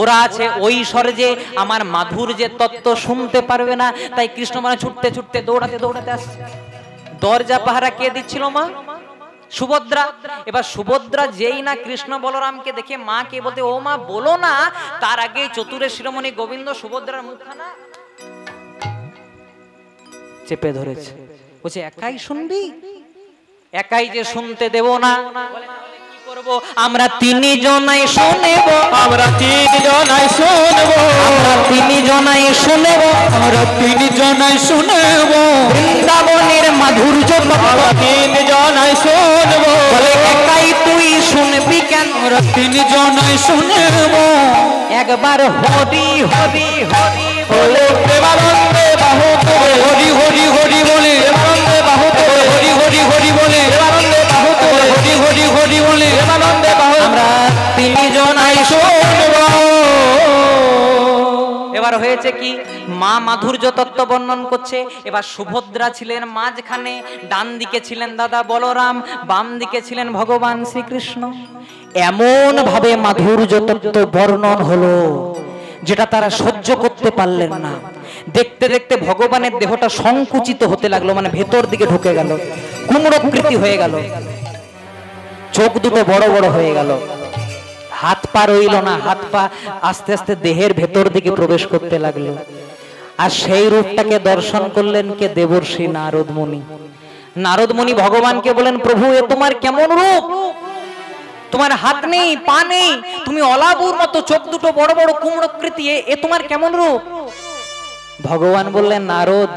ওরা আছে ওই স্বর্গে আমার মাধুর্যের তত্ত্ব শুনতে পারবে না, তাই কৃষ্ণ মানে ছুটতে ছুটতে দৌড়াতে দৌড়াতে আসছে। দরজা পাহারা কে দিচ্ছিল? মা সুভদ্রা। এবার সুভদ্রা যেই না কৃষ্ণ বলরামকে দেখে মা কে বলতে, ও মা বলো না, তার আগে চতুরের শিরোমণি গোবিন্দ সুভদ্রার মুখখানা চেপে ধরেছে। বলছে একাই শুনবি? একাই যে শুনতে দেব না, আমরা তিনি জনাই শুনেব, আমরা তিন জনাই শুনব, আমরা তিনি জনাই শুনেব, আমরা তিন জনাই শুনব, বৃন্দাবনের মাধুর্য আমরা তিন জনাই শুনব। বলে একাই তুই শুনবি কেন? আমরা তিন জনাই শুনব। একবার হরি হরি হরি বলে প্রেমানন্দে বাহু তোলে, হরি হরি হরি বলে প্রেমানন্দে বাহু তোলে, হরি হরি হরি বলে প্রেমানন্দে বাহু তোলে, হরি হরি হরি বলে প্রেমানন্দে বাহু। আমরা তিনি জনাই শুনব। এবার হয়েছে কি, মা মাধুর্য তত্ত্ব বর্ণন করছে। এবার সুভদ্রা ছিলেন মাঝখানে, ডান দিকে ছিলেন দাদা বলরাম, বাম দিকে ছিলেন ভগবান শ্রীকৃষ্ণ। এমন ভাবে মাধুর্য তত্ত্ব বর্ণন হলো যেটা তারা সহ্য করতে পারলেন না। দেখতে দেখতে ভগবানের দেহটা সংকুচিত হতে লাগলো, মানে ভেতর দিকে ঢুকে গেল, কুমড়োকৃতি হয়ে গেল, চোখ দুটো বড় বড় হয়ে গেল, হাত পা রইল না, হাত পা আস্তে আস্তে দেহের ভেতর দিকে প্রবেশ করতে লাগলো। আর সেই রূপটাকে দর্শন করলেন কে? দেবর্ষি নারদ মুনি। নারদ মুনি ভগবানকে বলেন, প্রভু এ তোমার কেমন রূপ? তোমার হাত নেই, পা নেই, তুমি অলাবুর মতো, চোখ দুটো বড় বড়, কুমড়োকৃতি, এ তোমার কেমন রূপ? ভগবান বললেন, নারদ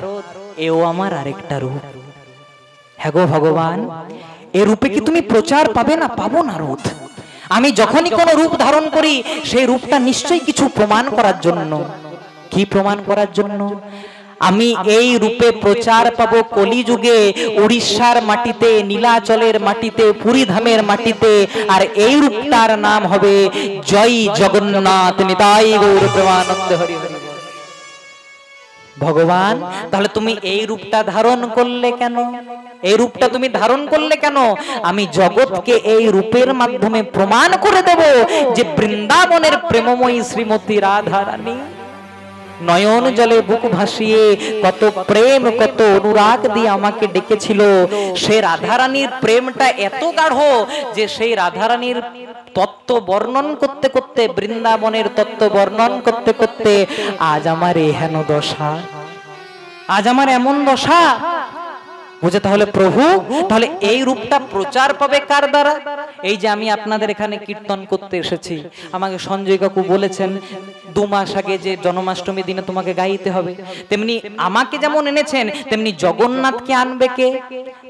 এও আমার আরেকটা রূপ। হ্যাঁ গো ভগবান, এ রূপে কি তুমি প্রচার পাবে না? পাবো নারদ। আমি যখনই কোনো রূপ ধারণ করি সেই রূপটা নিশ্চয়ই কিছু প্রমাণ করার জন্য। কি প্রমাণ করার জন্য? আমি এই রূপে প্রচার পাবো কলিযুগে, উড়িষ্যার মাটিতে, নীলাচলের মাটিতে, পুরীধামের মাটিতে। আর এই রূপটার নাম হবে জয় জগন্নাথ নিতাই গৌর প্রেমানন্দ হরি হরি। ভগবান তাহলে তুমি এই রূপটা ধারণ করলে কেন? এই রূপটা তুমি ধারণ করলে কেন? আমি জগৎকে এই রূপের মাধ্যমে প্রমাণ করে দেব যে বৃন্দাবনের প্রেমময়ী শ্রীমতী রাধা রানী নয়ন জলে বুক ভাসিয়ে কত প্রেম, কত অনুরাগ দিয়ে আমাকে ডেকেছিল। সে রাধারানীর প্রেমটা এত গাঢ় যে সেই রাধারানীর তত্ত্ব বর্ণন করতে করতে, বৃন্দাবনের তত্ত্ব বর্ণন করতে করতে আজ আমার এহেন দশা, আজ আমার এমন দশা। বুঝে তাহলে প্রভু, তাহলে এই রূপটা প্রচার পাবে কার দ্বারা? এই যে আমি আপনাদের এখানে কীর্তন করতে এসেছি, আমাকে সঞ্জয় কাকু বলেছেন 2 মাস আগে যে জন্মাষ্টমী দিনে তোমাকে গাইতে হবে, তেমনি আমাকে যেমন এনেছেন তেমনি জগন্নাথকে আনবে কে?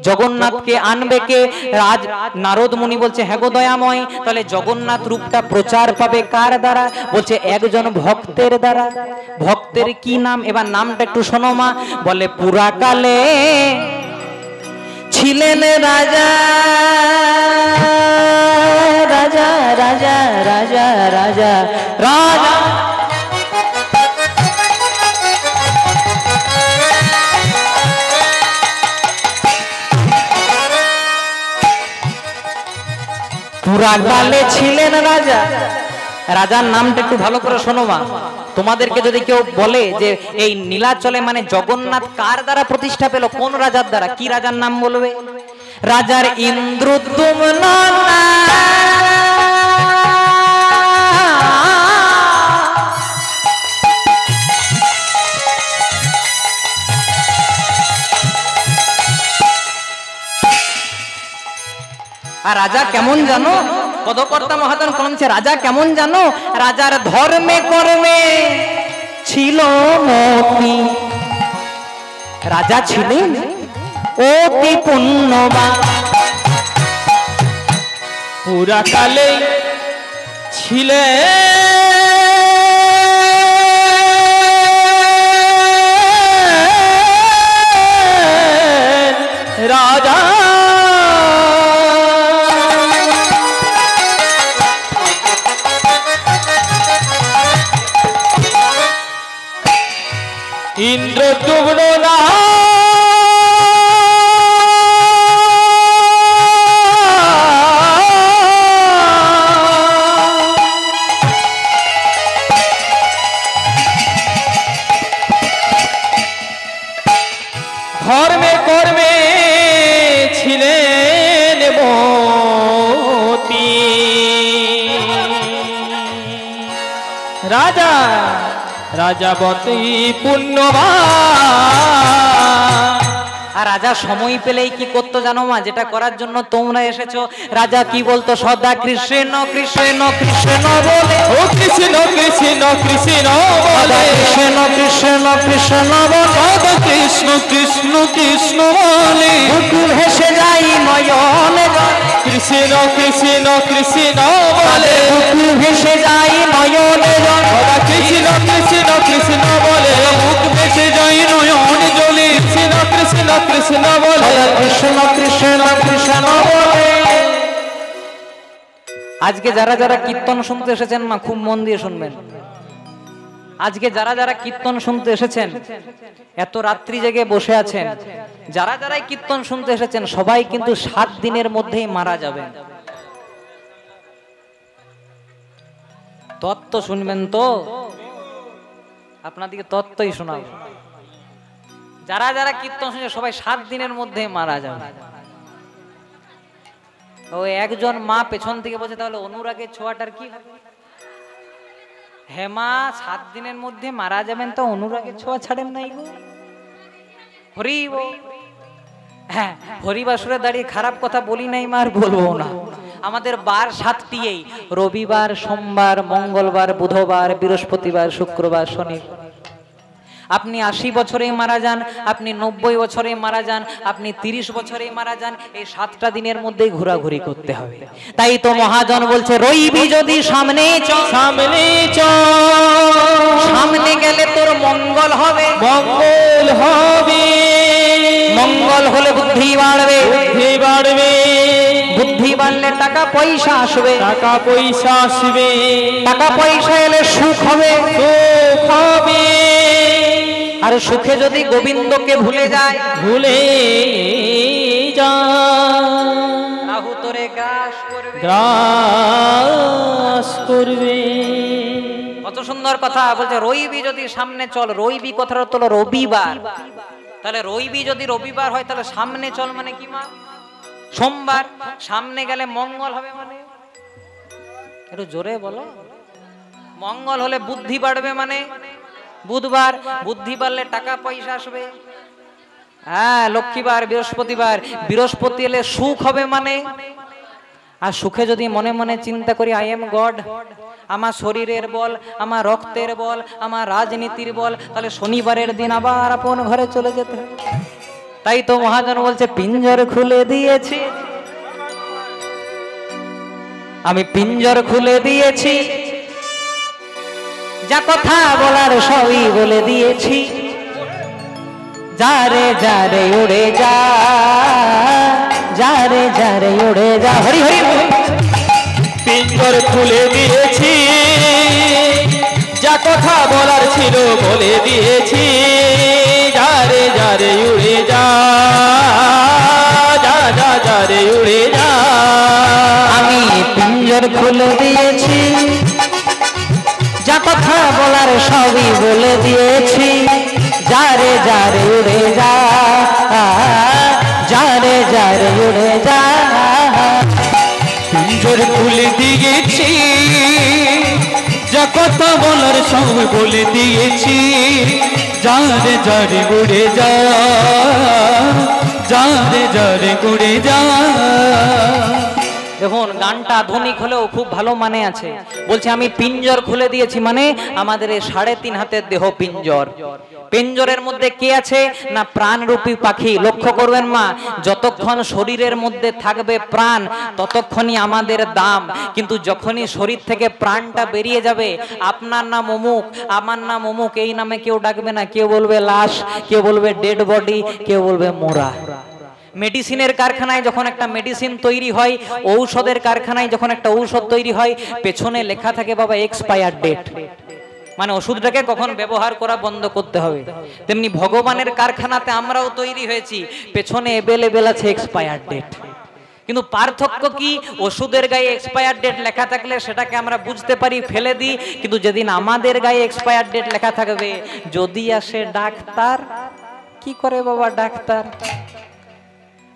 জগন্নাথকে আনবে কে? রাজ নারদ মুনি বলছে, হ্যাঁ গো দয়াময়, তাহলে জগন্নাথ রূপটা প্রচার পাবে কার দ্বারা? বলছে একজন ভক্তের দ্বারা। ভক্তের কি নাম? এবার নামটা একটু শোনো মা। বলে পুরাকালে ছিলেন রাজা, রাজা রাজা রাজা রাজা রাজা, পুরাকালে ছিলেন রাজা। রাজার নামটা একটু ভালো করে শোনো মা। তোমাদেরকে যদি কেউ বলে যে এই নীলাচলে মানে জগন্নাথ কার দ্বারা প্রতিষ্ঠা পেল, কোন রাজার দ্বারা, কি রাজার নাম বলবে? রাজার ইন্দ্রদ্যুম্ন। আর রাজা কেমন জানো? পদকর্তা মহাজন বলছে রাজা কেমন জানো? রাজার ধর্মে কর্মে ছিল মতি। রাজা ছিলেন অতি পুণ্যবান। পুরাকালে ছিলে রাজা, ইন্দ্রদ্যুম্ন না রাজা রাজাবতী পুণ্যবান। আর রাজা সময় পেলেই কি করতো জানো মা? যেটা করার জন্য তোমরা এসেছো। রাজা কি বলতো? সদা কৃষ্ণ কৃষ্ণ কৃষ্ণ বলে, ও কৃষ্ণ কৃষ্ণ কৃষ্ণ বলে, কৃষ্ণ কৃষ্ণ কৃষ্ণ বলে, সদা কৃষ্ণ কৃষ্ণ কৃষ্ণ বলে, বুকু ভেসে যাই নয়নে জল। কৃষ্ণ কৃষ্ণ কৃষ্ণ বলে, বুকু ভেসে যাই নয়নে জল। সদা কৃষ্ণ কৃষ্ণ কৃষ্ণ বলে, মুখ ভেসে যাই নয়ন জলে, কৃষ্ণ কৃষ্ণ কৃষ্ণ বলে, কৃষ্ণ কৃষ্ণ কৃষ্ণ বলে। আজকে যারা যারা কীর্তন শুনতে এসেছেন মা, খুব মন দিয়ে শুনবেন। আজকে যারা যারা কীর্তন শুনতে এসেছেন, এত রাত্রি জেগে বসে আছেন, যারা যারাই কীর্তন শুনতে এসেছেন, সবাই কিন্তু 7 দিনের মধ্যেই মারা যাবেন। তত্ত্ব শুনবেন তো? আপনাদেরকে তত্ত্বই শোনাবো। যারা যারা কীর্তন শুনছে সবাই 7 দিনের মধ্যে মারা যাবে। ও একজন মা পেছন থেকে বলছে, তাহলে অনুরাগের ছোঁয়াটার কি হবে? হ্যাঁ মা, 7 দিনের মধ্যে মারা যাবেন, তো অনুরাগের ছোঁয়া ছাড়েন নাই গো। হরি বল। হ্যাঁ, হরিবাসরে দাঁড়িয়ে খারাপ কথা বলি নাই মা, আর বলবো না। আমাদের বার 7টি, এই রবিবার, সোমবার, মঙ্গলবার, বুধবার, বৃহস্পতিবার, শুক্রবার, শনি। আপনি 80 বছরে মারা যান, আপনি 90 বছরে মারা যান, আপনি 30 বছরে মারা যান, এই 7টা দিনের মধ্যেই ঘোরাঘুরি করতে হবে। তাই তো মহাজন বলছে, রইবি যদি সামনে চল, সামনে চল, সামনে গেলে তোর মঙ্গল হবে, মঙ্গল হবে, মঙ্গল হলে বুদ্ধি বাড়বে, বুদ্ধি বাড়বে, বুদ্ধি বাড়লে টাকা পয়সা আসবে, টাকা পয়সা আসবে, টাকা পয়সা এলে সুখ হবে, সুখ হবে। আর সুখে যদি গোবিন্দকে ভুলে যায়, ভুলে যা, রাহু তোরে গ্রাস করবে, গ্রাস করবে। কত সুন্দর কথা বলছে। রইবি যদি সামনে চল, রইবি কথাটা তো রবিবার। তাহলে রইবি যদি রবিবার হয়, তাহলে সামনে চল মানে কি মা? সোমবার। সামনে গেলে মঙ্গল হবে মানে? একটু জোরে বলো। মঙ্গল হলে বুদ্ধি বাড়বে মানে বুধবার, বুদ্ধি বাড়লে টাকা পয়সা আসবে। হ্যাঁ, লক্ষ্মীবার, বৃহস্পতিবার, বৃহস্পতি এলে সুখ হবে মানে। আর সুখে যদি মনে মনে চিন্তা করি, আই এম গড, আমার শরীরের বল, আমার রক্তের বল, আমার রাজনীতির বল, তাহলে শনিবারের দিন আবার আপন ঘরে চলে যেতে। তাই তো মহাজন বলছে, পিঞ্জর খুলে দিয়েছি আমি, পিঞ্জর খুলে দিয়েছি, যা কথা বলার সবই বলে দিয়েছি। যারে যারে উড়ে যা, যারে যারে উড়ে যা। হরি হরি। পিঞ্জর খুলে দিয়েছি, যা কথা বলার ছিল বলে দিয়েছি। যারে যারে উড়ে যা, যা যা যারে উড়ে যা। আমি পিঞ্জর খুলে দিয়েছি, যা কথা বলার সবই বলে দিয়েছি। যারে যারে উড়ে যা, যারে যারে উড়ে যা। পিঞ্জর খুলে দিয়েছি, যা কথা বলার সব বলে দিয়েছি। যারে যারে উড়ে যা, যারে যারে উড়ে যা। দেখুন, গানটা আধুনিক হলেও খুব ভালো মানে আছে। বলছে আমি পিঞ্জর খুলে দিয়েছি, মানে আমাদের এই 3.5 হাতের দেহ পিঞ্জর। পিঞ্জরের মধ্যে কে আছে না? প্রাণরূপী পাখি। লক্ষ্য করবেন মা, যতক্ষণ শরীরের মধ্যে থাকবে প্রাণ, ততক্ষণই আমাদের দাম। কিন্তু যখনই শরীর থেকে প্রাণটা বেরিয়ে যাবে, আপনার নাম অমুক, আমার নাম অমুক, এই নামে কেউ ডাকবে না। কেউ বলবে লাশ, কেউ বলবে ডেড বডি, কেউ বলবে মোরা। মেডিসিনের কারখানায় যখন একটা মেডিসিন তৈরি হয়, ঔষধের কারখানায় যখন একটা ঔষধ তৈরি হয়, পেছনে লেখা থাকে বাবা এক্সপায়ার ডেট, মানে ওষুধটাকে কখন ব্যবহার করা বন্ধ করতে হবে। তেমনি ভগবানের কারখানাতে আমরাও তৈরি হয়েছি, পেছনে অ্যাভেলেবেল আছে এক্সপায়ার ডেট। কিন্তু পার্থক্য কি? ওষুধের গায়ে এক্সপায়ার ডেট লেখা থাকলে সেটাকে আমরা বুঝতে পারি, ফেলে দিই। কিন্তু যেদিন আমাদের গায়ে এক্সপায়ার ডেট লেখা থাকবে, যদি আসে ডাক্তার, কি করে বাবা ডাক্তার?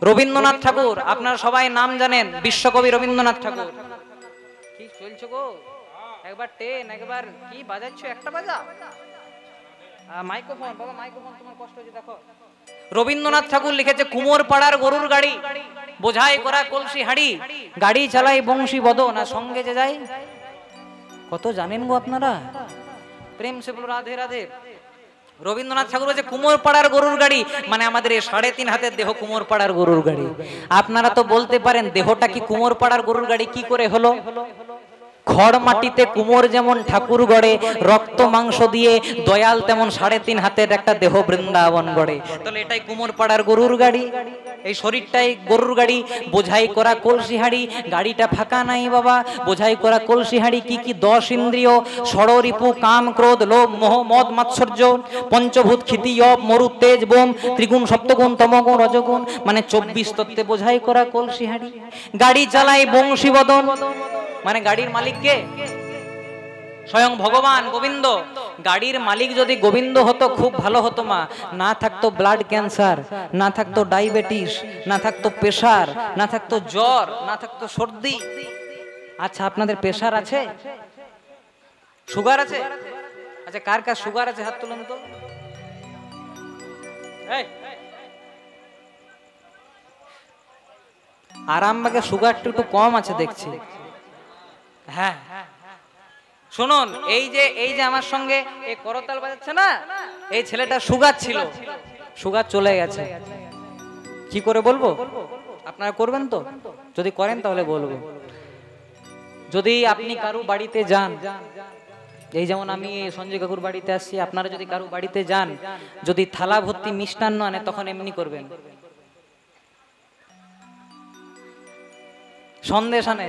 রবীন্দ্রনাথ ঠাকুর, আপনারা সবাই নাম জানেন, বিশ্বকবি রবীন্দ্রনাথ ঠাকুর। কি চলছে গো? একবার টেন, একবার কি বাজাচ্ছ, একটা বাজা মাইক্রোফোন। বাবা মাইক্রোফোন তোমার কষ্ট হচ্ছে দেখো। রবীন্দ্রনাথ ঠাকুর লিখেছে কুমোর পাড়ার গরুর গাড়ি, বোঝাই করা কলসি হাড়ি, গাড়ি চালাই বংশী বদন আর সঙ্গে যে যায়। কত জানেন গো আপনারা, প্রেম সে বলো রাধে রাধে। রবীন্দ্রনাথ ঠাকুর বলছে কুমোর পাড়ার গরুর গাড়ি, মানে আমাদের এই 3.5 হাতের দেহ কুমোর পাড়ার গরুর গাড়ি। আপনারা তো বলতে পারেন দেহটা কি কুমোর পাড়ার গরুর গাড়ি কি করে হলো? খড় মাটিতে কুমোর যেমন ঠাকুর গড়ে, রক্ত মাংস দিয়ে দয়াল তেমন 3.5 হাতের একটা দেহ বৃন্দাবন গড়ে। তাহলে এটাই কুমোর পাড়ার গরুর গাড়ি, এই শরীরটাই গরুর গাড়ি, বোঝাই করা কলসি হাড়ি। গাড়িটা ফাঁকা নাই বাবা, বোঝাই করা কলসি হাড়ি। কি কি 10 ইন্দ্রিয়, ষড়রিপু কাম ক্রোধ লোভ মোহ মদ মাৎসর্য, পঞ্চভূত ক্ষিতি অব মরু তেজ বোম, ত্রিগুণ সপ্তগুণ তমগুণ রজগুণ, মানে 24 তত্ত্বে বোঝাই করা কলসি হাড়ি। গাড়ি চালাই বংশী বদন, মানে গাড়ির মালিক কে? স্বয়ং ভগবান গোবিন্দ। গাড়ির মালিক যদি গোবিন্দ হতো খুব ভালো হতো মা, না থাকতো ব্লাড ক্যান্সার, না থাকতো ডায়াবেটিস, না থাকতো প্রেসার, না থাকতো জ্বর, না থাকতো সর্দি। আচ্ছা আপনাদের প্রেসার আছে, সুগার আছে? আচ্ছা কার কার সুগার আছে হাত তুলুন তো। আরামবাগে সুগারটা একটু কম আছে দেখছি। হ্যাঁ শুনুন, এই যে আমার সঙ্গে এই করতাল বাজাচ্ছে না, এই ছেলেটা সুগার ছিল, সুগার চলে গেছে। কি করে বলবো? আপনারা করবেন তো? যদি করেন তাহলে বলবো। যদি আপনি কারু বাড়িতে যান, এই যেমন আমি সঞ্জয় কাকুর বাড়িতে আসছি, আপনারা যদি কারু বাড়িতে যান, যদি থালা ভর্তি মিষ্টান্ন আনে তখন এমনি করবেন, সন্দেশ আনে,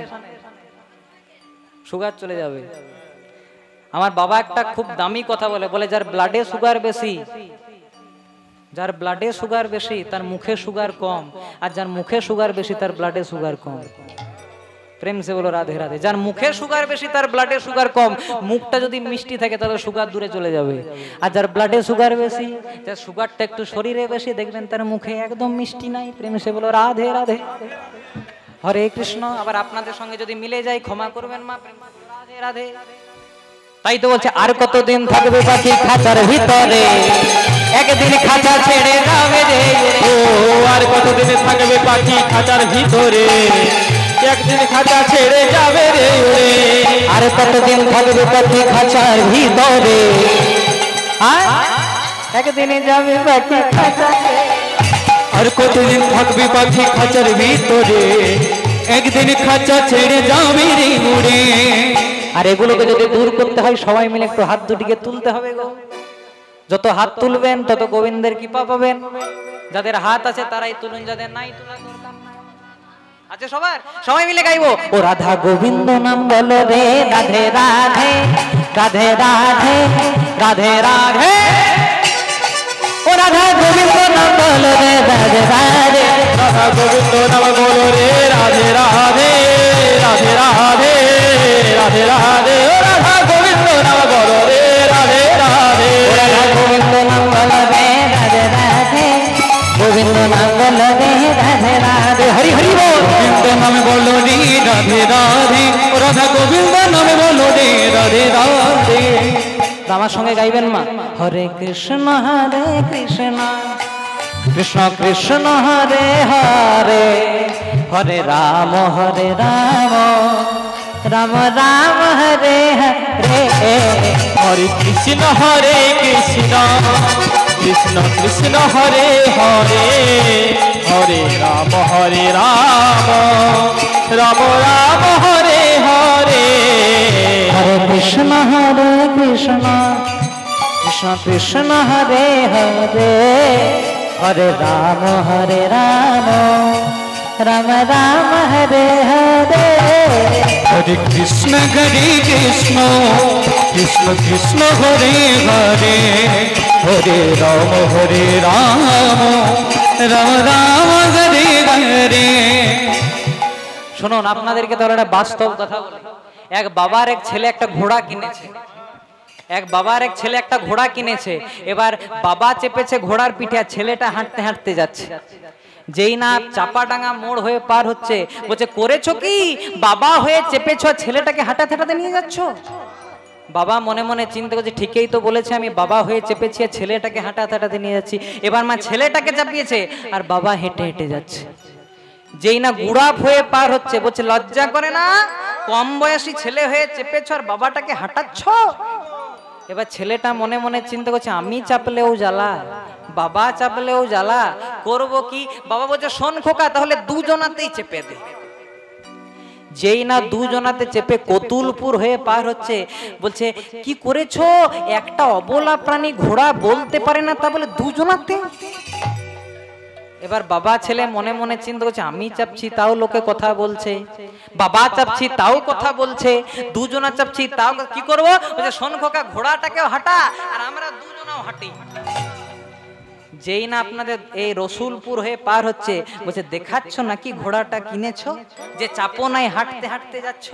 সুগার চলে যাবে। আমার বাবা একটা খুব দামি কথা বলে, বলে যার ব্লাডে সুগার বেশি, যার ব্লাডে সুগার বেশি তার মুখে সুগার কম, আর যার মুখে সুগার বেশি তার ব্লাডে সুগার কম। প্রেম সে বলো রাধে রাধে। যার মুখে সুগার বেশি তার ব্লাডে সুগার কম। মুখটা যদি মিষ্টি থাকে তাহলে সুগার দূরে চলে যাবে। আর যার ব্লাডে সুগার বেশি, যার সুগারটা একটু শরীরে বেশি, দেখবেন তার মুখে একদম মিষ্টি নাই। প্রেম সে বলো রাধে রাধে। হরে কৃষ্ণ। আবার আপনাদের সঙ্গে যদি মিলে যায় ক্ষমা করবেন মা, প্রেম রাধে রাধে। তাই তো বলছে আর কতদিন থাকবে পাখি খাঁচার ভিতরে, একদিন খাঁচা ছেড়ে যাবে রে। ও আর কতদিন থাকবে পাখি খাঁচার ভিতরে, একদিন খাঁচা ছেড়ে যাবে রে ওরে। আর কতদিন থাকবে পাখি খাঁচার ভিতরে, একদিন যাবে পাখি খাঁচা। আর কতদিন থাকবে পাখি খাঁচার ভিতরে, একদিন খাঁচা ছেড়ে যাবে রে উড়ে। আর এগুলোকে যদি দূর করতে হয় সবাই মিলে একটু হাত দুটিকে তুলতে হবে গো। যত হাত তুলবেন তত গোবিন্দের কৃপা পাবেন। যাদের হাত আছে তারাই তুলুন, যাদের নাই তোলা দরকার নাই। আচ্ছা সবাই মিলে গাইবো। ও রাধা গোবিন্দ নাম বলো রে, রাধে রাধে রাধে রাধে রাধে রাধে। ও রাধা গোবিন্দ নাম বলো রে, রাধে রাধে রাধা গোবিন্দ নাম বলো রে, রাধে রাধে রাধে রাধে রাধে রাধে। ও রাধা গোবিন্দ নাম বলো রে, রাধে রাধে। রাধা গোবিন্দ নাম বলো রে, রাধে রাধে গোবিন্দ নাম বলো রে, রাধে রাধে। হরি হরি বল। গোবিন্দ নাম বলো রে, রাধে রাধে। ও রাধা গোবিন্দ নাম বলো রে, রাধে রাধে। আমার সঙ্গে গাইবেন মা। হরে কৃষ্ণ কৃষ্ণ কৃষ্ণ হরে হরে, হরে রাম রাম রাম হরে হরে। হরে কৃষ্ণ কৃষ্ণ কৃষ্ণ হরে হরে, হরে রাম রাম রাম হরে হরে। হরে কৃষ্ণ কৃষ্ণ কৃষ্ণ হরে হরে, হরে রাম রাম রাম হরে হরে। হরে কৃষ্ণ কৃষ্ণ কৃষ্ণ হরে হরে, হরে রাম রাম রাম হরে হরে। শুনুন আপনাদেরকে তাহলে একটা বাস্তব কথা বলি। এক বাবার এক ছেলে একটা ঘোড়া কিনেছে, এক বাবার এক ছেলে একটা ঘোড়া কিনেছে। এবার বাবা চেপেছে ঘোড়ার পিঠে, আর ছেলেটা হাঁটতে হাঁটতে যাচ্ছে। যেই না চাপাডাঙ্গা মোড় হয়ে পার হচ্ছে, বলছে করেছো কি? বাবা হয়ে চেপেছো, ছেলেটাকে হাঁটাতে হাঁটাতে নিয়ে যাচ্ছ। বাবা মনে মনে চিন্তা করছে ঠিকই তো বলেছে, আমি বাবা হয়ে চেপেছি আর ছেলেটাকে হাঁটাতে হাঁটাতে নিয়ে যাচ্ছি। এবার মা ছেলেটাকে চাপিয়েছে আর বাবা হেঁটে হেঁটে যাচ্ছে। যেই না গুড়াপ হয়ে পার হচ্ছে, বলছে লজ্জা করে না, কম বয়সী ছেলে হয়ে চেপেছ আর বাবাটাকে হাঁটাচ্ছ। এবার ছেলেটা মনে মনে চিন্তা করছে আমি চাপলেও জ্বালা, বাবা চাপলেও জ্বালা, করব কি? বাবা বলছে শোন খোকা, তাহলে দুজনাতেই চেপে দে। যেই না দুজনাতে চেপে কতুলপুর হয়ে পার হচ্ছে, বলছে কি করেছো? একটা অবলা প্রাণী ঘোড়া বলতে পারে না, তা বলে দুজনাতে। এবার বাবা ছেলে মনে মনে চিন্তা করছে আমি চাপছি তাও লোকে কথা বলছে, বাবা চাপছি তাও কথা বলছে, দুজনা চাপছি তাও, কি করবো? বলছে শোন খোকা, ঘোড়াটাকেও হাঁটা আর আমরা দুজনাও হাঁটি। যেই না আপনাদের এই রসুলপুর হয়ে পার হচ্ছে, বলছে দেখাচ্ছ নাকি ঘোড়াটা কিনেছো যে চাপো নাই হাঁটতে হাঁটতে যাচ্ছ?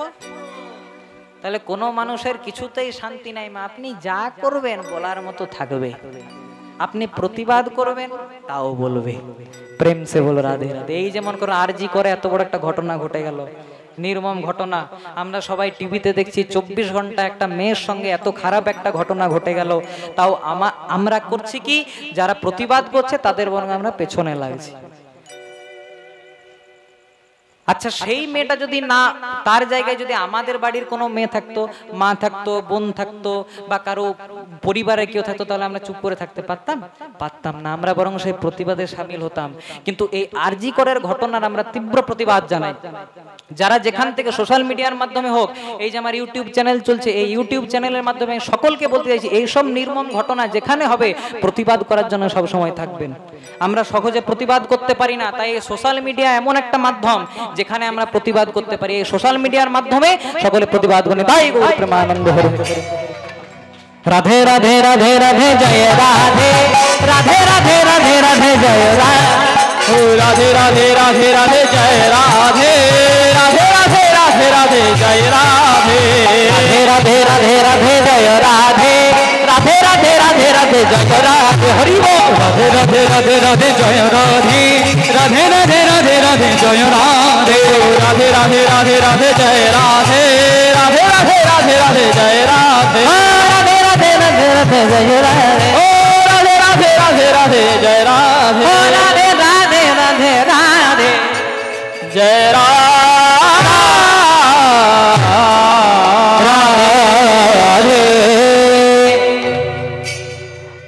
তাহলে কোনো মানুষের কিছুতেই শান্তি নাই মা। আপনি যা করবেন বলার মতো থাকবে, আপনি প্রতিবাদ করবেন তাও বলবে। প্রেম সে বল রাধে রাধে। এই যেমন করে আরজি করে এত বড় একটা ঘটনা ঘটে গেল, নির্মম ঘটনা। আমরা সবাই টিভিতে দেখছি 24 ঘন্টা একটা মেয়ের সঙ্গে এত খারাপ একটা ঘটনা ঘটে গেল, তাও আমরা করছি কি? যারা প্রতিবাদ করছে তাদের বরং আমরা পেছনে লাগছি। আচ্ছা সেই মেয়েটা যদি না, তার জায়গায় যদি আমাদের বাড়ির কোনো মেয়ে থাকতো, মা থাকতো, বোন থাকতো, বা কারো পরিবারে কেউ থাকতো, তাহলে আমরা চুপ করে থাকতে পারতাম? পারতাম না। আমরা বরং সেই প্রতিবাদে সামিল হতাম। কিন্তু এই আরজি করের ঘটনার আমরা তীব্র প্রতিবাদ জানাই। যারা যেখান থেকে সোশ্যাল মিডিয়ার মাধ্যমে হোক, এই যে আমার ইউটিউব চ্যানেল চলছে, এই ইউটিউব চ্যানেলের মাধ্যমে সকলকে বলতে চাইছি, এইসব নির্মম ঘটনা যেখানে হবে প্রতিবাদ করার জন্য সব সময় থাকবেন। আমরা সহজে প্রতিবাদ করতে পারি না, তাই সোশ্যাল মিডিয়া এমন একটা মাধ্যম যেখানে আমরা প্রতিবাদ করতে পারি। এই সোশ্যাল মিডিয়ার মাধ্যমে সকলে প্রতিবাদ করে। তাই গৌর প্রেমানন্দ হরি। রাধে রাধে রাধে রাধে জয় রাধে, রাধে রাধে রাধে রাধে জয় রাধে, রাধে রাধে রাধে রাধে জয় রাধে, রাধে রাধে রাধে রাধে জয় রাধে, রাধে রাধে রাধে জয় রাধে, রাধে রাধে রাধে রাধে জয় রাধে। হরি বল। রাধে রাধে রাধে রাধে জয় রাধে, রাধে রাধে রাধে রাধে জয় রাধে, রাধে রাধে রাধে রাধে জয় রাধে, রাধে রাধে রাধে রাধে জয় রাধে, রাধে রাধে রাধে রাধে জয় রাধে, ও রাধে রাধে রাধে রাধে জয় রাধে, রাধে রাধে রাধে রাধে জয় রাধে।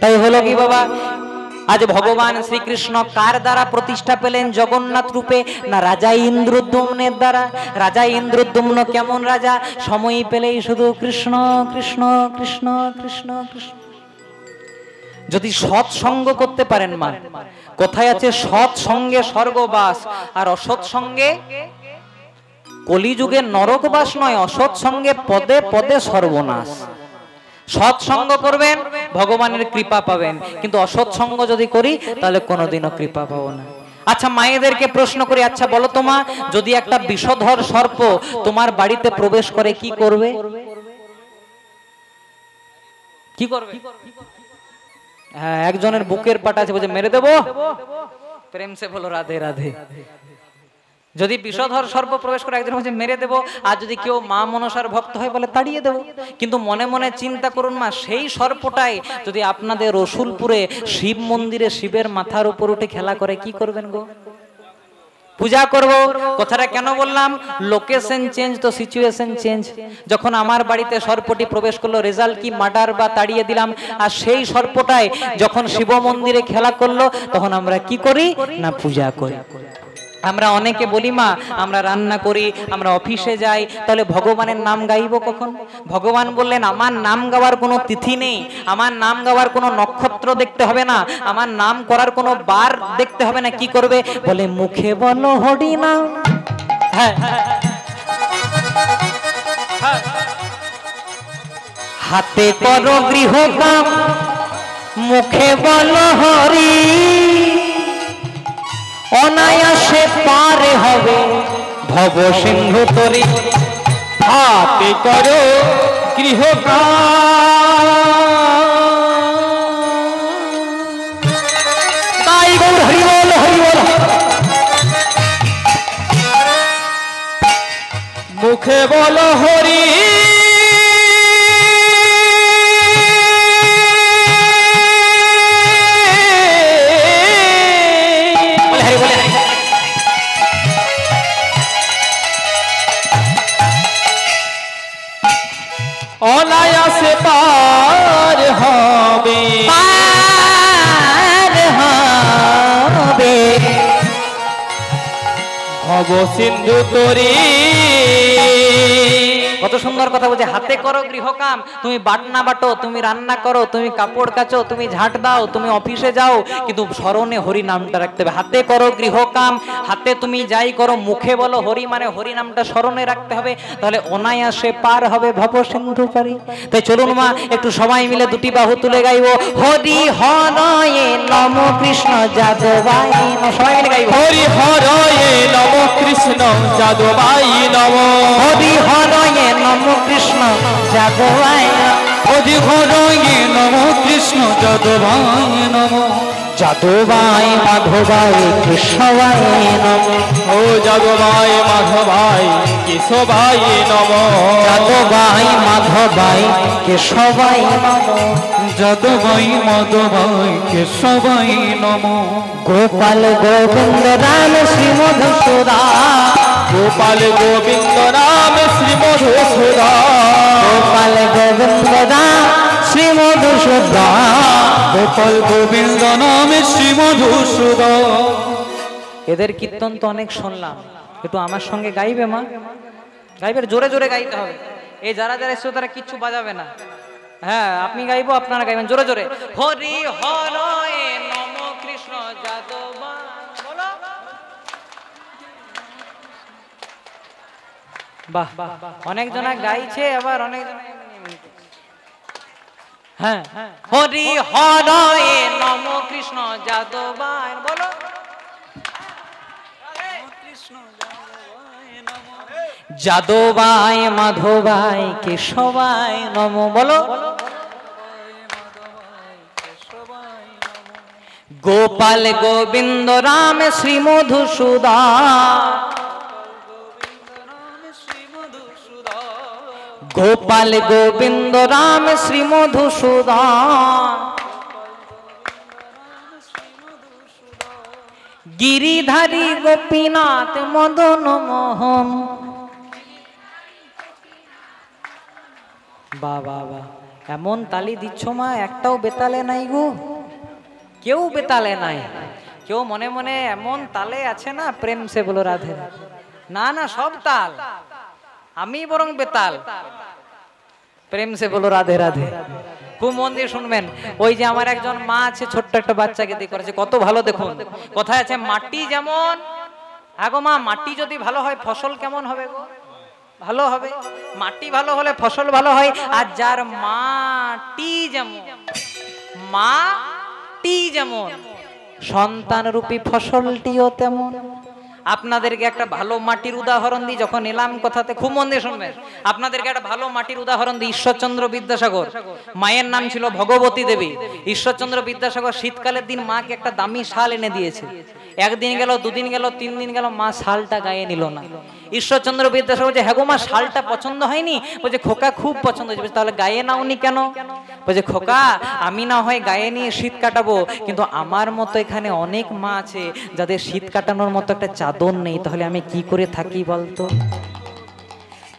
তাই হলো কি বাবা, আজ ভগবান শ্রীকৃষ্ণ কার দ্বারা প্রতিষ্ঠা পেলেন জগন্নাথ রূপে? না রাজা ইন্দ্রদ্যুম্নের দ্বারা। রাজা ইন্দ্রদ্যুম্ন কেমন রাজা? সময় পেলেই শুধু কৃষ্ণ কৃষ্ণ কৃষ্ণ কৃষ্ণ কৃষ্ণ। যদি সৎসঙ্গ করতে পারেন মা, কোথায় আছে সৎসঙ্গে স্বর্গবাস আর অসৎ সঙ্গে কলিযুগে নরকবাস নয়, অসৎ সঙ্গে পদে পদে সর্বনাশ। সৎসঙ্গ করবেন ভগবানের কৃপা পাবেন, কিন্তু অসৎসঙ্গ যদি করি তাহলে কোনোদিনও কৃপা পাবো না। আচ্ছা মায়েদেরকে প্রশ্ন করি, আচ্ছা বলো তো মা, যদি একটা বিষধর সর্প তোমার বাড়িতে প্রবেশ করে কি করবে? কি করবে? হ্যাঁ, একজনের বুকের পাটা আছে, বলছে মেরে দেবো। প্রেম সে বলো রাধে রাধে। যদি বিষধর সর্প প্রবেশ করে একজন বলছে মেরে দেবো, আর যদি কেউ মা মনসার ভক্ত হয় বলে তাড়িয়ে দেবো। কিন্তু মনে মনে চিন্তা করুন মা, সেই সর্পটাই যদি আপনাদের রসুলপুরে শিব মন্দিরে শিবের মাথার উপর উঠে খেলা করে, কি করবেন গো? পূজা করব। কথাটা কেন বললাম? লোকেশন চেঞ্জ তো সিচুয়েশন চেঞ্জ। যখন আমার বাড়িতে সর্পটি প্রবেশ করলো, রেজাল্ট কি? মার্ডার বা তাড়িয়ে দিলাম। আর সেই সর্পটাই যখন শিব মন্দিরে খেলা করলো, তখন আমরা কি করি? না পূজা করি। আমরা অনেকে বলি মা আমরা রান্না করি, আমরা অফিসে যাই, তাহলে ভগবানের নাম গাইব কখন? ভগবান বললেন আমার নাম গাওয়ার কোনো তিথি নেই, আমার নাম গাওয়ার কোনো নক্ষত্র দেখতে হবে না, আমার নাম করার কোনো বার দেখতে হবে না। কি করবে? বলে মুখে বলো হরি নাম। হ্যাঁ, হাতে করো গৃহ কাম, মুখে বলো হরি, অনায়াসে পারে হবে ভব সিন্ধু তরি। হাতে করো গৃহ তাই গৌর হরি বল হরি বল। মুখে বলো হরি, ভব সিন্ধু তরি। কত সুন্দর কথা বলছে, হাতে করো গৃহকাম, তুমি বাটনা বাটো, তুমি রান্না করো, তুমি কাপড় কাচো, তুমি ঝাঁট দাও, তুমি অফিসে যাও, কিন্তু স্মরণে হরি নামটা রাখতে হবে। হাতে করো গৃহকাম, হাতে তুমি যাই করো, মুখে বলো হরি, মানে হরি নামটা স্মরণে রাখতে হবে, তাহলে অনায়াসে পার হবে ভব সিন্ধু পারি। তাই চলুন মা একটু সবাই মিলে দুটি বাহু তুলে গাইবো, হরি হরয়ে নম কৃষ্ণ যাদবায় নমঃ। সবাই মিলে গাইবো, হরি হরয়ে নম কৃষ্ণ যাদবায় নম। হরি হরয়ে নম কৃষ্ণ যাদবায় নমঃ। হরি হরয়ে নম কৃষ্ণ যাদবায় নম। যাদবায় মাধবায় কেশবায় নমঃ। ও যাদবায় মাধবায় কেশবায় নম। যাদবায় মাধবায় কেশবায় নমঃ। যাদবায় মাধবায় কেশবায় নম। গোপাল গোবিন্দ রাম শ্রী মধুসূদন। গোপাল গোবিন্দ রাম শ্রী মধুসূদন। গোপাল গোবিন্দ রাম শ্রী মধুসূদন। গোপাল গোবিন্দ নাম শ্রী মধুসূদন। এদের কীর্তন তো অনেক শুনলাম, একটু আমার সঙ্গে গাইবে মা? গাইবে, জোরে জোরে গাইতে হবে। এই যারা যারা এসে তারা কিচ্ছু বাজাবে না। হ্যাঁ, আপনি গাইবো, আপনারা গাইবেন জোরে জোরে। হরি হরয়ে নম কৃষ্ণ যাদবায়। বলো, বাহ, অনেক জনা গাইছে, আবার অনেক জনা হ্যাঁ, হরি হরয়ে নম কৃষ্ণ যাদবায়। বলো, যাদবায় মাধবায় কেশবায় নম। বলো, গোপাল গোবিন্দ রাম শ্রী মধুসূদন। গোপাল গোবিন্দ রাম শ্রী মধুসূদন। গিরিধারী গোপীনাথ মদন মোহন। বাবা, এমন তালি দিচ্ছ মা, একটাও বেতালে নাই গো, কেউ বেতালে নাই। কেউ মনে মনে এমন তালে আছে না, প্রেম সে বলো রাধে। না না, সব তাল, আমি বরং বেতাল। প্রেম সে বলো রাধে রাধে। খুব মন দিয়ে শুনবেন। ওই যে আমার একজন মা আছে, ছোট্ট একটা বাচ্চাকে দিয়ে করেছে, কত ভালো দেখুন। কথায় আছে মাটি যেমন, হ্যাঁ গো মা, মাটি যদি ভালো হয় ফসল কেমন হবে গো? ভালো হবে। মাটি ভালো হলে ফসল ভালো হয়। আর যার মাটি যেমন, মাটি যেমন, সন্তান রূপী ফসলটিও তেমন। আপনাদেরকে একটা ভালো মাটির উদাহরণ দিই, যখন এলাম কথাতে খুব মন দিয়ে শুনবেন। আপনাদেরকে একটা ভালো মাটির উদাহরণ দিই। ঈশ্বরচন্দ্র বিদ্যাসাগর, মায়ের নাম ছিল ভগবতী দেবী। ঈশ্বরচন্দ্র বিদ্যাসাগর শীতকালের দিন মাকে একটা দামি শাল এনে দিয়েছে। একদিন গেল, দুদিন গেল, 3 দিন গেল, মা শালটা গায়ে নিল না। ঈশ্বরচন্দ্র বিদ্যাসাগর বলছে, হ্যাঁ গো মা, শালটা পছন্দ হয়নি? বলছে, খোকা খুব পছন্দ হয়েছে। তাহলে গায়ে নাওনি কেন? বলছে, খোকা আমি না হয় গায়ে নিয়ে শীত কাটাবো, কিন্তু আমার মতো এখানে অনেক মা আছে যাদের শীত কাটানোর মতো একটা চাদর নেই, তাহলে আমি কি করে থাকি বলতো?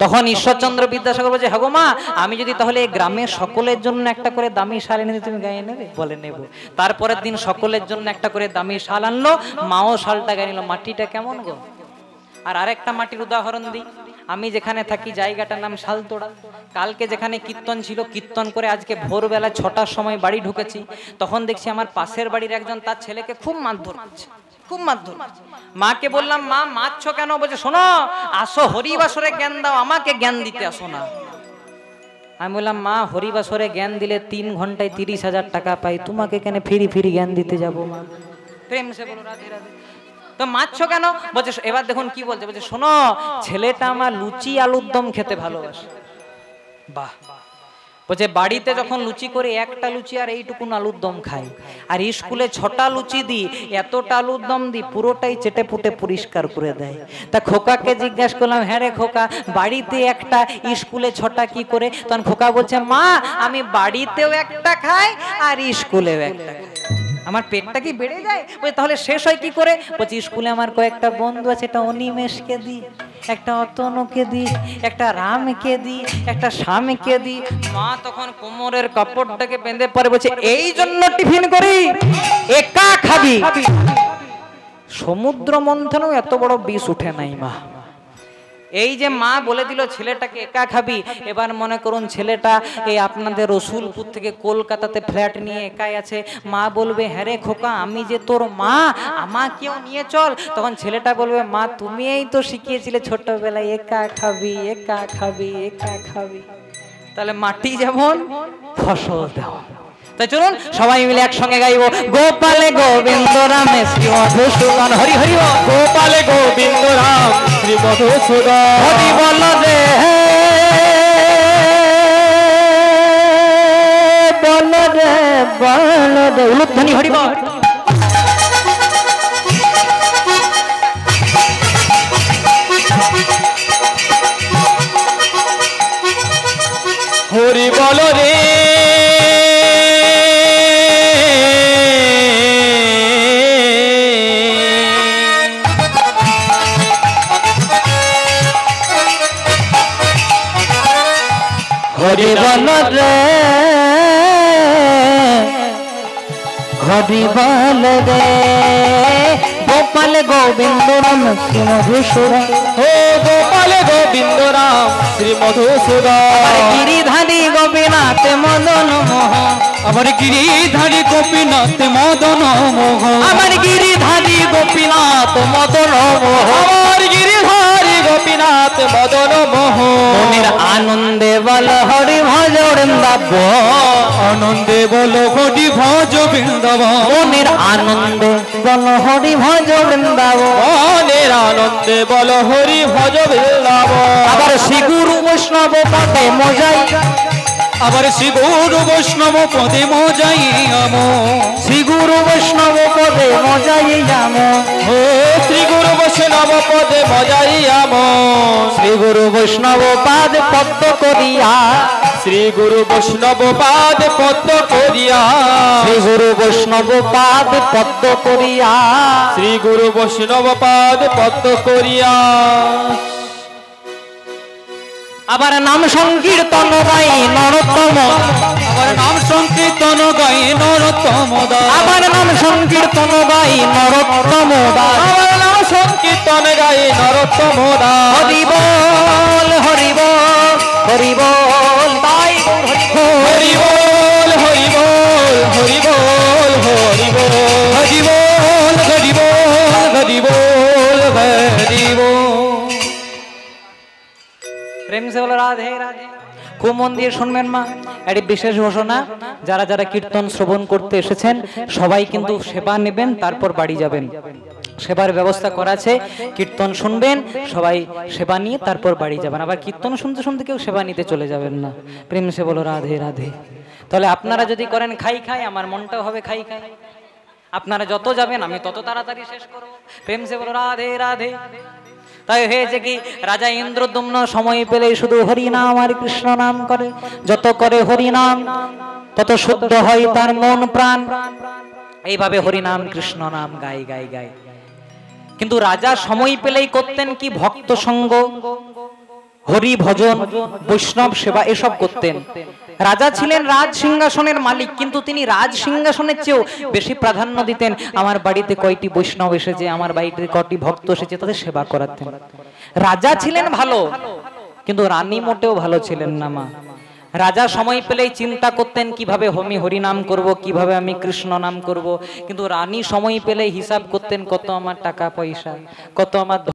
তখন ঈশ্বরচন্দ্র বিদ্যাসাগর বলছে, হ্যাঁ গো মা, আমি যদি তাহলে গ্রামের সকলের জন্য একটা করে দামি শাল এনে দিই, তুমি গায়ে নেবে? বলে, নেব। তারপরের দিন সকলের জন্য একটা করে দামি শাল আনলো, মাও শালটা গায়ে নিল। মাটিটা কেমন গো? আর আরেকটা মাটির উদাহরণ দিই। আমি যেখানে থাকি জায়গাটার নাম শালতোড়া। কালকে যেখানে কীর্তন ছিল, কীর্তন করে আজকে ভোরবেলা 6টার সময় বাড়ি ঢুকেছি। তখন দেখছি আমার পাশের বাড়ির একজন তার ছেলেকে খুব মারধর করছে, খুব মারধর। মাকে বললাম, মা মারছো কেন? বলছে, শোনো, আসো হরিবাসরে জ্ঞান দাও, আমাকে জ্ঞান দিতে আসো না। আমি বললাম, মা হরিবাসরে জ্ঞান দিলে 3 ঘন্টায় 30,000 টাকা পাই, তোমাকে কেন ফিরি ফিরি জ্ঞান দিতে যাবো মা? প্রেম সে বলো রাধে রাধে। তো মারছো কেন? বলছে, এবার দেখুন কি বলছে। বলছে, শোনো, ছেলেটা আমার লুচি আলুর দম খেতে ভালোবাসে। বাহ। বলছে, বাড়িতে যখন লুচি করে একটা লুচি আর এইটুকুন আলুর দম খাই, আর স্কুলে 6টা লুচি দিই, এতটা আলুর দম দিই, পুরোটাই চেটে পুটে পরিষ্কার করে দেয়। তা খোকাকে জিজ্ঞাসা করলাম, হ্যাঁ রে খোকা, বাড়িতে একটা, স্কুলে 6টা কি করে? তখন খোকা বলছে, মা আমি বাড়িতেও একটা খাই আর স্কুলেও একটা খাই, আমার পেটটা কি বেড়ে যায়? বলছে, তাহলে শেষ হয় কি করে? বলছি, স্কুলে আমার কয়েকটা বন্ধু আছে, একটা অনিমেষকে দিই, একটা অতনুকে দিই, একটা রামকে দিই, একটা শ্যামকে দিই। মা তখন কোমরের কাপড়টাকে বেঁধে পরে বলছে, এই জন্য টিফিন করি, একা খাবি, সমুদ্র মন্থনেও এত বড় বিষ উঠে নাই মা। এই যে মা বলে দিল ছেলেটাকে একা খাবি, এবার মনে করুন ছেলেটা এই আপনাদের রসুলপুর থেকে কলকাতাতে ফ্ল্যাট নিয়ে একাই আছে, মা বলবে হ্যাঁ রে খোকা আমি যে তোর মা, আমাকেও নিয়ে চল। তখন ছেলেটা বলবে মা তুমি এই তো শিখিয়েছিলে ছোটবেলায় একা খাবি একা খাবি একা খাবি। তাহলে মাটি যেমন ফসল দেওয়া। তাই চলুন সবাই মিলে একসঙ্গে গাইবো, গোপালে গোবিন্দ রামে শ্রী মধুসূদন হরি হরি বল। গোপালে গোবিন্দ রাম শ্রী মধুসূদন হরি বল রে বল রে বল রে, উলুধ্বনি হরি বল। হরি বল রে হরি বল রে হরি বল রে গোপাল গোবিন্দ রাম শ্রী মধুসূদন। ও গোপালে গোবিন্দ রাম শ্রী মধুসূদন গিরিধারী গোপীনাথ মদন মোহন, আমার গিরিধারী গোপীনাথ মদন মোহন, আমার গিরিধারী গোপীনাথ মদন মোহন, আমার গিরিধারী গোপীনাথ মদন মোহন। মনের আনন্দে বল হরি ভজ বৃন্দাবন, আনন্দে বলো হরি ভজ বৃন্দাবন, মনের আনন্দে বল হরি ভজ বৃন্দাবন। মনের আনন্দে বলো হরি ভজ বৃন্দাবন। আবার শ্রী গুরু বৈষ্ণব পদে মজাই, আবার শ্রী গুরু বৈষ্ণব পদে মজাই আম, শ্রী গুরু বৈষ্ণব পদে মজাই যাম, ও শ্রী গুরু বৈষ্ণব পদে মজাই আম, শ্রী গুরু বৈষ্ণব পাদ পদ্ম করিয়া, শ্রী গুরু বৈষ্ণব পাদ পদ্ম করিয়া, শ্রী গুরু বৈষ্ণব পাদ পদ্ম করিয়া, শ্রী গুরু বৈষ্ণব পাদ পদ্ম করিয়া। আবার নাম সংকীর্তন গাই নরোত্তম, আবার নাম সংকীর্তন গাই নরোত্তম দাস, আবার নাম সংকীর্তন গাই নরোত্তম দাস, আবার নাম সংকীর্তন গাই নরোত্তম দাস। হরি বল হরি বল হরি বল তাই হরি বল হরি বল হরি বল হরি বল হরি বল হরি বল হরি বল হরি বল। প্রেম সে বলো রাধে রাধে। খুব মন দিয়ে শুনবেন মা, একটি বিশেষ ঘোষণা, যারা যারা কীর্তন শ্রবণ করতে এসেছেন সবাই কিন্তু সেবা নেবেন, তারপর বাড়ি যাবেন। সেবার ব্যবস্থা করা আছে, কীর্তন শুনবেন সবাই, সেবা নিয়ে তারপর বাড়ি যাবেন। আবার কীর্তন শুনতে শুনতে কেউ সেবা নিতে চলে যাবেন না। প্রেম সে বলো রাধে রাধে। তাহলে আপনারা যদি করেন খাই খাই, আমার মনটাও হবে খাই খাই। আপনারা যত যাবেন আমি তত তাড়াতাড়ি শেষ করব। প্রেম সে বলো রাধে রাধে। তাই হয়েছে কি, রাজা ইন্দ্রদ্যুম্ন সময় পেলে শুধু হরি নাম আর কৃষ্ণ নাম করে, যত করে হরি নাম তত শুদ্ধ হয় তার মন প্রাণ। এইভাবে হরি নাম কৃষ্ণ নাম গাই গাই গাই। কিন্তু রাজা সময় পেলেই করতেন কি, ভক্ত সঙ্গ, হরি ভজন, বৈষ্ণব সেবা এসব করতেন। রাজা ছিলেন রাজ সিংহাসনের মালিক, কিন্তু তিনি রাজ সিংহাসনের চেয়েও বেশি প্রাধান্য দিতেন আমার বাড়িতে কয়টি বৈষ্ণব এসেছে, আমার বাড়িতে কয়টি ভক্ত এসেছে, তাদের সেবা করাতেন। রাজা ছিলেন ভালো, কিন্তু রানী মোটেও ভালো ছিলেন না মা। রাজা সময় পেলেই চিন্তা করতেন কিভাবে আমি হরি নাম করব, কিভাবে আমি কৃষ্ণ নাম করব, কিন্তু রানী সময় পেলেই হিসাব করতেন কত আমার টাকা পয়সা, কত আমার